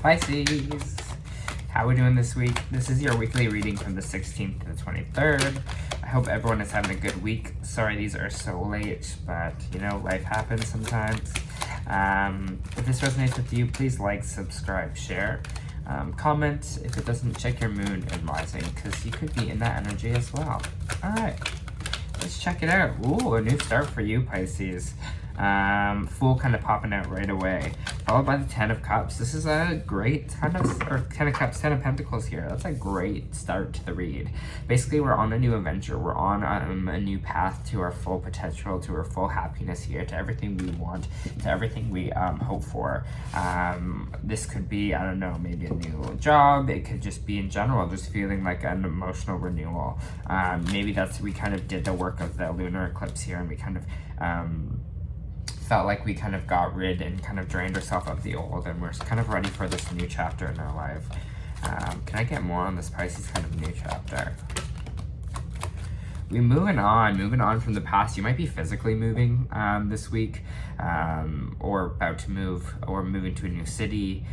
Pisces, how are we doing this week? This is your weekly reading from the 16th to the 23rd. I hope everyone is having a good week. Sorry these are so late, but you know, life happens sometimes. If this resonates with you, please like, subscribe, share. Comment if it doesn't, check your moon and rising, because you could be in that energy as well. Alright, let's check it out. Ooh, a new start for you, Pisces. Fool kind of popping out right away, followed by the 10 of Cups. This is a great 10 of Cups, 10 of Pentacles here. That's a great start to the read. Basically, we're on a new adventure. We're on a new path to our full potential, to our full happiness here, to everything we want, to everything we hope for. This could be, I don't know, maybe a new job. It could just be in general, just feeling like an emotional renewal. Maybe that's, we kind of did the work of the lunar eclipse here, and we kind of felt like we kind of got rid and kind of drained ourselves of the old, and we're kind of ready for this new chapter in our life. Can I get more on this Pisces kind of new chapter? We're moving on from the past. You might be physically moving this week, or about to move, or moving to a new city,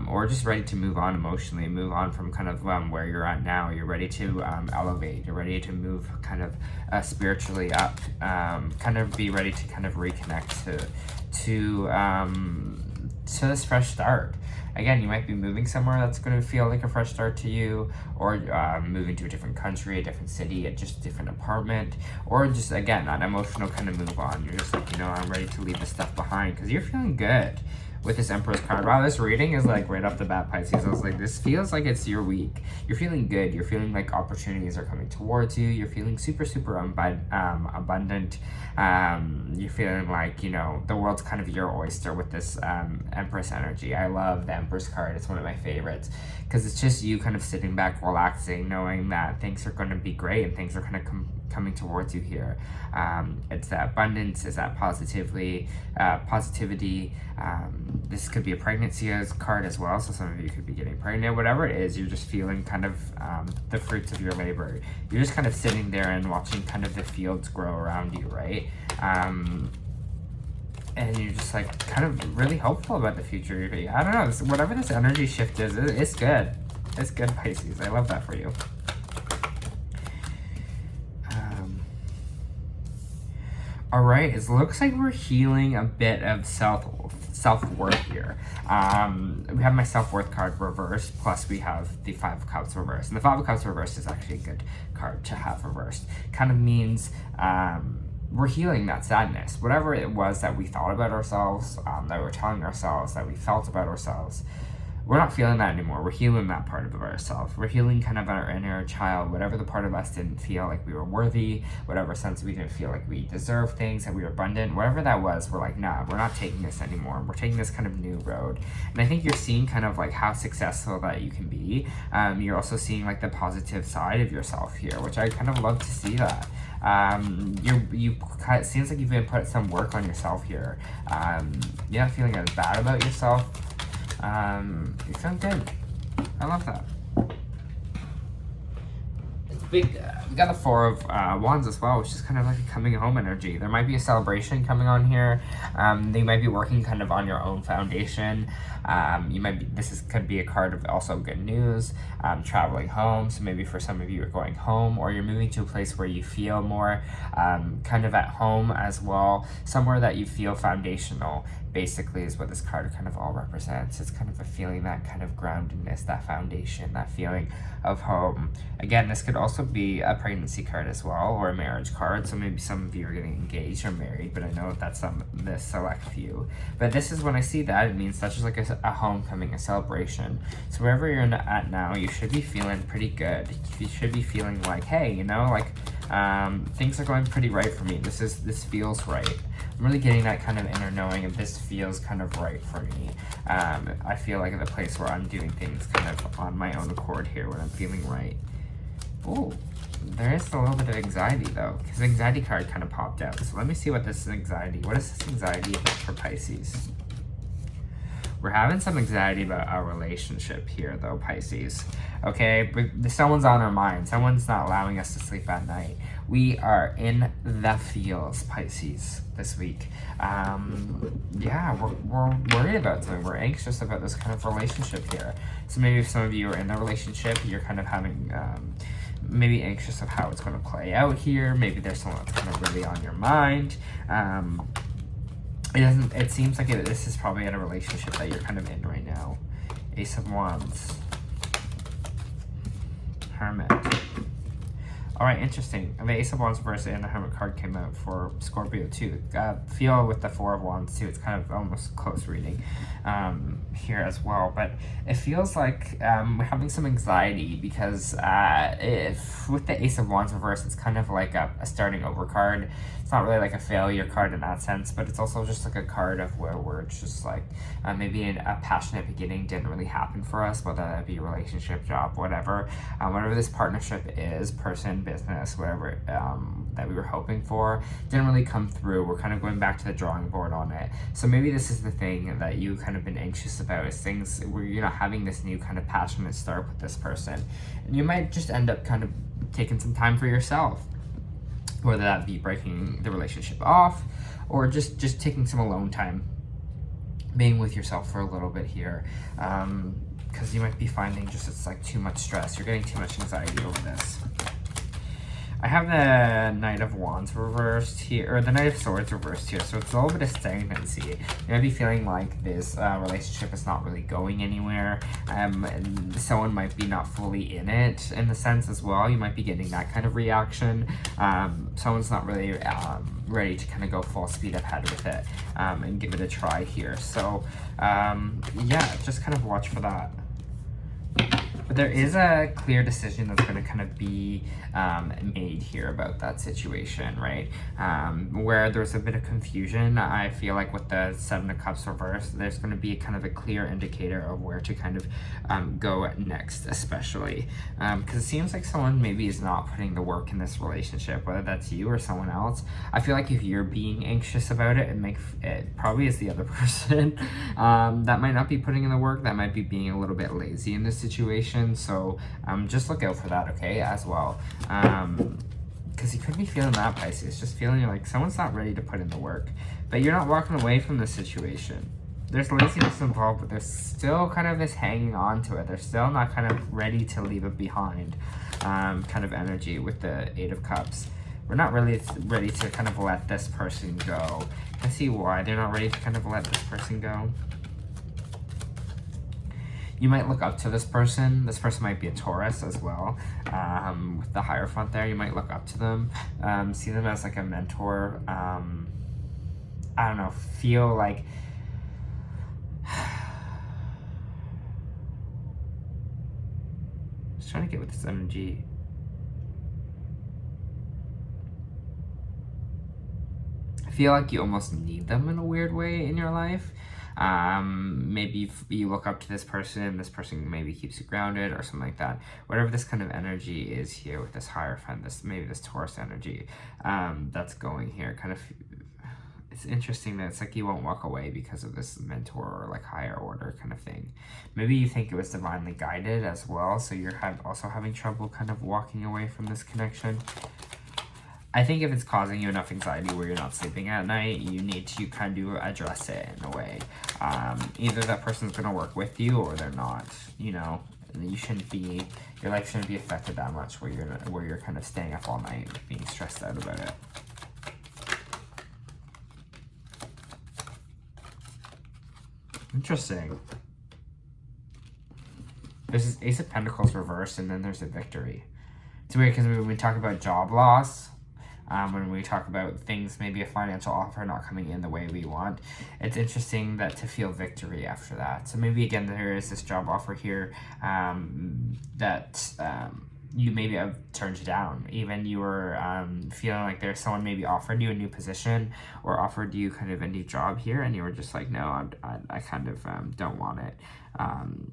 or just ready to move on emotionally, move on from kind of where you're at now. You're ready to elevate, you're ready to move kind of spiritually up, kind of be ready to kind of reconnect to this fresh start. Again, you might be moving somewhere that's going to feel like a fresh start to you, or moving to a different country, a different city, just a different apartment, or just, again, that emotional kind of move on. You're just like, you know, I'm ready to leave this stuff behind, because you're feeling good with this Empress card. Wow, this reading is like right off the bat, Pisces. I was like, this feels like it's your week. You're feeling good. You're feeling like opportunities are coming towards you. You're feeling super, super abundant. You're feeling like, you know, the world's kind of your oyster with this Empress energy. I love the Empress card. It's one of my favorites, because it's just you kind of sitting back, relaxing, knowing that things are going to be great and things are kind of coming towards you here. It's that abundance, it's that positivity. This could be a pregnancy card as well, so some of you could be getting pregnant. Whatever it is, you're just feeling kind of the fruits of your labor. You're just kind of sitting there and watching kind of the fields grow around you, right? And you're just like kind of really hopeful about the future. I don't know, whatever this energy shift is, it's good. It's good, Pisces. I love that for you. All right, it looks like we're healing a bit of self-worth here. We have my self-worth card reversed, plus we have the 5 of Cups reversed. And the 5 of Cups reversed is actually a good card to have reversed. Kind of means we're healing that sadness. Whatever it was that we thought about ourselves, that we were telling ourselves, that we felt about ourselves, we're not feeling that anymore. We're healing that part of ourselves. We're healing kind of our inner child, whatever the part of us didn't feel like we were worthy, whatever sense we didn't feel like we deserved things, that we were abundant, whatever that was, we're like, nah, we're not taking this anymore. We're taking this kind of new road. And I think you're seeing kind of like how successful that you can be. You're also seeing like the positive side of yourself here, which I kind of love to see that. It seems like you've been put some work on yourself here. You're not feeling as bad about yourself. You sound good. I love that. It's big. We got the 4 of Wands as well, which is kind of like a coming home energy. There might be a celebration coming on here. They might be working kind of on your own foundation. Could be a card of also good news. Traveling home. So maybe for some of you, you're going home, or you're moving to a place where you feel more kind of at home as well. Somewhere that you feel foundational, basically, is what this card kind of all represents. It's kind of a feeling, that kind of groundedness, that foundation, that feeling of home. Again, this could also be a pregnancy card as well, or a marriage card. So maybe some of you are getting engaged or married, but I know that's the select few. But this is when I see that, it means such as like a homecoming, a celebration. So wherever you're at now, you should be feeling pretty good. You should be feeling like, hey, you know, like things are going pretty right for me. This feels right. I'm really getting that kind of inner knowing of this feels kind of right for me. I feel like at the place where I'm doing things kind of on my own accord here, when I'm feeling right. Oh, there is a little bit of anxiety though, because the anxiety card kind of popped out. So let me see what this anxiety, what is this anxiety about for Pisces? We're having some anxiety about our relationship here, though, Pisces. Okay, but someone's on our mind. Someone's not allowing us to sleep at night. We are in the feels, Pisces, this week. Yeah, we're worried about something. We're anxious about this kind of relationship here. So maybe if some of you are in a relationship, you're kind of having maybe anxious of how it's going to play out here. Maybe there's someone that's kind of really on your mind. It seems like this is probably in a relationship that you're kind of in right now. Ace of Wands. Hermit. All right, interesting. The Ace of Wands reversed and the Hermit card came out for Scorpio too. Feel with the Four of Wands too. It's kind of almost close reading here as well. But it feels like we're having some anxiety because if with the Ace of Wands reversed, it's kind of like a starting over card. It's not really like a failure card in that sense, but it's also just like a card of where it's just like maybe a passionate beginning didn't really happen for us, whether that be a relationship, job, whatever. Whatever this partnership is, person, business, whatever that we were hoping for, didn't really come through. We're kind of going back to the drawing board on it. So maybe this is the thing that you kind of been anxious about, is things where you're not having this new kind of passionate start with this person. And you might just end up kind of taking some time for yourself, whether that be breaking the relationship off or just taking some alone time, being with yourself for a little bit here. Because you might be finding just it's like too much stress. You're getting too much anxiety over this. I have the Knight of Wands reversed here, or the Knight of Swords reversed here, so it's a little bit of stagnancy. You might be feeling like this relationship is not really going anywhere. And someone might be not fully in it in the sense as well. You might be getting that kind of reaction. Someone's not really ready to kind of go full speed ahead with it and give it a try here. So yeah, just kind of watch for that. But there is a clear decision that's going to kind of be made here about that situation, right? Where there's a bit of confusion, I feel like with the Seven of Cups reversed, there's going to be kind of a clear indicator of where to kind of go next, especially. Because it seems like someone maybe is not putting the work in this relationship, whether that's you or someone else. I feel like if you're being anxious about it, it probably is the other person that might not be putting in the work, that might be being a little bit lazy in this situation. So just look out for that, okay, as well. Because you could be feeling that, Pisces, just feeling like someone's not ready to put in the work, but you're not walking away from the situation. There's laziness involved, but there's still kind of this hanging on to it. They're still not kind of ready to leave it behind kind of energy with the Eight of Cups. We're not really ready to kind of let this person go. I see why they're not ready to kind of let this person go. You might look up to this person. This person might be a Taurus as well. With the Hierophant there, you might look up to them. See them as like a mentor. I don't know, feel like... Just trying to get with this energy. I feel like you almost need them in a weird way in your life. Maybe you look up to this person maybe keeps you grounded or something like that. Whatever this kind of energy is here with this Hierophant, maybe this Taurus energy that's going here, kind of, it's interesting that it's like you won't walk away because of this mentor or like higher order kind of thing. Maybe you think it was divinely guided as well, so you're also having trouble kind of walking away from this connection. I think if it's causing you enough anxiety where you're not sleeping at night, you need to kind of address it in a way. Either that person's going to work with you or they're not, you know. You shouldn't be, your life shouldn't be affected that much where you're kind of staying up all night being stressed out about it. Interesting. There's this Ace of Pentacles reversed and then there's a Victory. It's weird because when we talk about job loss, when we talk about things, maybe a financial offer not coming in the way we want, it's interesting that to feel victory after that. So maybe again there is this job offer here that you maybe have turned down. Even you were feeling like there's someone maybe offered you a new position or offered you kind of a new job here, and you were just like, no, I kind of don't want it.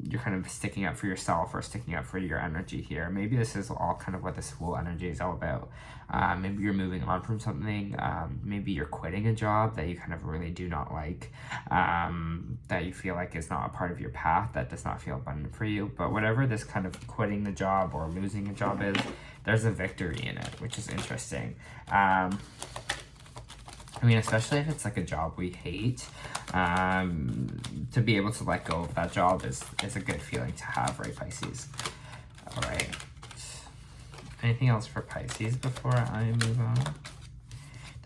you're kind of sticking up for yourself or sticking up for your energy here. Maybe this is all kind of what this Fool energy is all about. Maybe you're moving on from something. Maybe you're quitting a job that you kind of really do not like, that you feel like is not a part of your path, that does not feel abundant for you. But whatever this kind of quitting the job or losing a job is, there's a victory in it, which is interesting. I mean, especially if it's like a job we hate, to be able to let go of that job is a good feeling to have, right, Pisces? All right. Anything else for Pisces before I move on?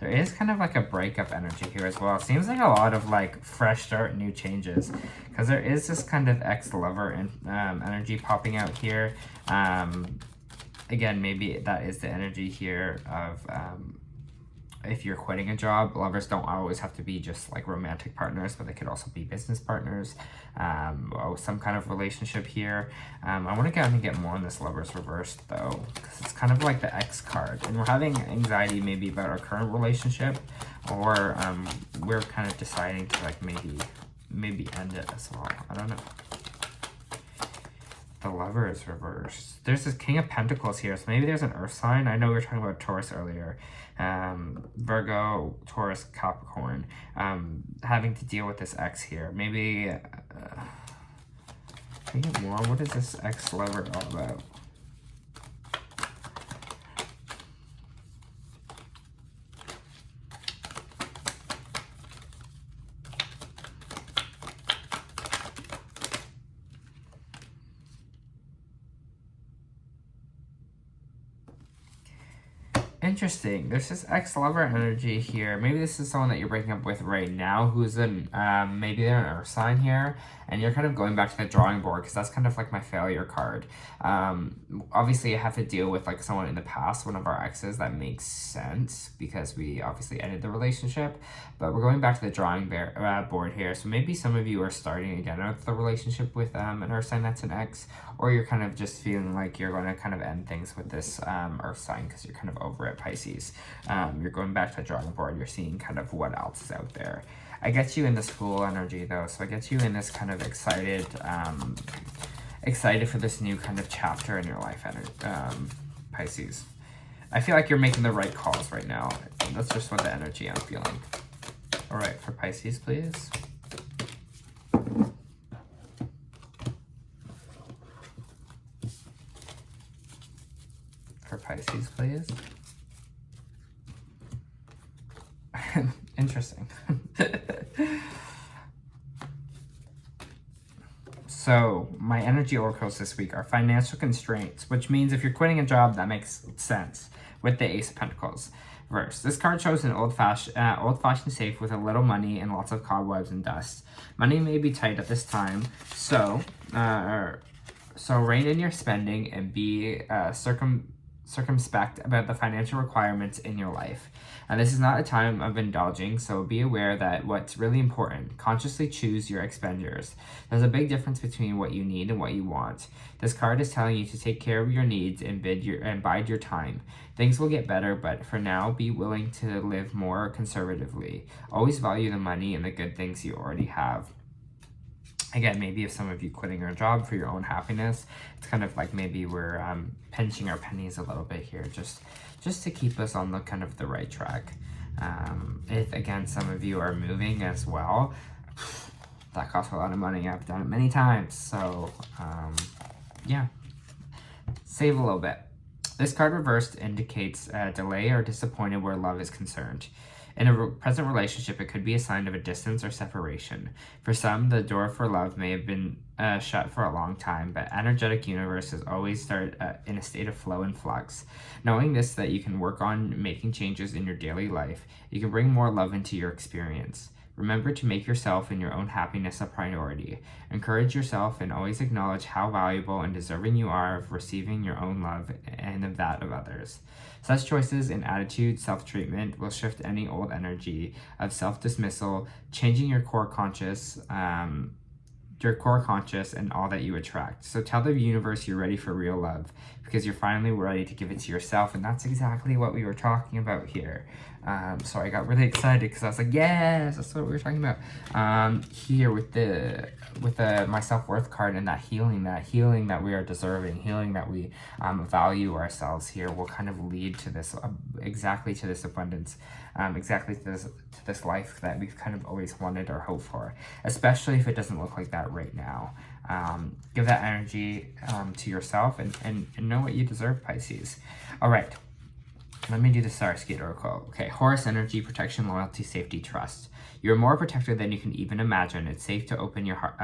There is kind of like a breakup energy here as well. It seems like a lot of like fresh start, new changes, because there is this kind of ex-lover energy popping out here. Again, maybe that is the energy here of if you're quitting a job. Lovers don't always have to be just like romantic partners, but they could also be business partners, or some kind of relationship here. I want to go ahead and get more on this Lovers reversed though, because it's kind of like the X card, and we're having anxiety maybe about our current relationship, or we're kind of deciding to like maybe end it as well. I don't know. The Lover is reversed. There's this King of Pentacles here, so maybe there's an earth sign. I know we were talking about Taurus earlier. Virgo, Taurus, Capricorn, having to deal with this X here. Maybe, think of more. What is this ex-lover all about? Interesting. There's this ex-lover energy here. Maybe this is someone that you're breaking up with right now who's in, maybe they're an earth sign here, and you're kind of going back to the drawing board, because that's kind of like my failure card. Obviously I have to deal with like someone in the past, one of our exes. That makes sense because we obviously ended the relationship, but we're going back to the drawing board here. So maybe some of you are starting again with the relationship with an earth sign that's an ex, or you're kind of just feeling like you're going to kind of end things with this earth sign because you're kind of over it, Pisces. You're going back to the drawing board. You're seeing kind of what else is out there. I get you in this Fool energy though, so I get you in this kind of excited for this new kind of chapter in your life, Pisces. I feel like you're making the right calls right now. That's just what the energy I'm feeling. All right, for Pisces, please. For Pisces, please. Interesting. So my energy oracles this week are financial constraints, which means if you're quitting a job, that makes sense with the Ace of Pentacles verse. This card shows an old-fashioned safe with a little money and lots of cobwebs and dust. Money may be tight at this time, so rein in your spending and be circumspect about the financial requirements in your life. And this is not a time of indulging, so be aware that what's really important. Consciously choose your expenditures. There's a big difference between what you need and what you want. This card is telling you to take care of your needs and bide your time. Things will get better, but for now, be willing to live more conservatively. Always value the money and the good things you already have. Again, maybe if some of you quitting your job for your own happiness, it's kind of like maybe we're pinching our pennies a little bit here, just to keep us on the kind of the right track. If again, some of you are moving as well, that costs a lot of money. I've done it many times, so yeah, save a little bit. This card reversed indicates delay or disappointed where love is concerned. In a present relationship, it could be a sign of a distance or separation. For some, the door for love may have been shut for a long time, but energetic universes always start in a state of flow and flux. Knowing this, that you can work on making changes in your daily life, you can bring more love into your experience. Remember to make yourself and your own happiness a priority. Encourage yourself and always acknowledge how valuable and deserving you are of receiving your own love and of that of others. Such choices in attitude, self-treatment will shift any old energy of self-dismissal, changing your core conscious and all that you attract. So tell the universe you're ready for real love, because you're finally ready to give it to yourself, and that's exactly what we were talking about here. So I got really excited because I was like, yes, that's what we were talking about. Here with the my self-worth card and that healing that we are deserving, healing that we value ourselves here will kind of lead to this, exactly to this abundance, exactly to this life that we've kind of always wanted or hoped for, especially if it doesn't look like that right now. Give that energy to yourself and know what you deserve, Pisces. All right. Let me do the Starsky Oracle. Okay, Horus energy, protection, loyalty, safety, trust. You're more protected than you can even imagine. It's safe to open your heart,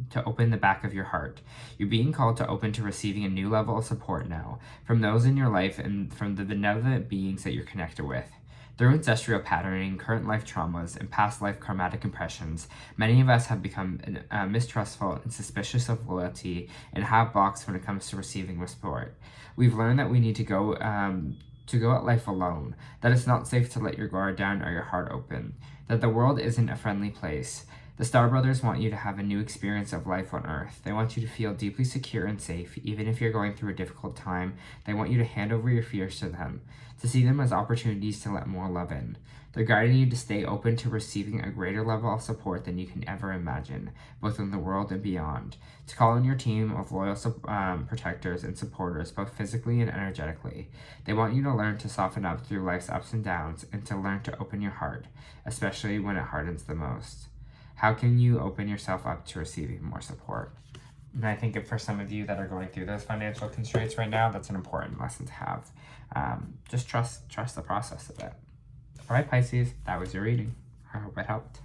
to open the back of your heart. You're being called to open to receiving a new level of support now from those in your life and from the benevolent beings that you're connected with. Through ancestral patterning, current life traumas, and past life karmatic impressions, many of us have become mistrustful and suspicious of loyalty and have blocks when it comes to receiving support. We've learned that we need to go at life alone, that it's not safe to let your guard down or your heart open, that the world isn't a friendly place. The Star Brothers want you to have a new experience of life on Earth. They want you to feel deeply secure and safe, even if you're going through a difficult time. They want you to hand over your fears to them, to see them as opportunities to let more love in. They're guiding you to stay open to receiving a greater level of support than you can ever imagine, both in the world and beyond. To call on your team of loyal protectors and supporters, both physically and energetically. They want you to learn to soften up through life's ups and downs and to learn to open your heart, especially when it hardens the most. How can you open yourself up to receiving more support? And I think for some of you that are going through those financial constraints right now, that's an important lesson to have. Just trust the process of it. All right, Pisces, that was your reading. I hope it helped.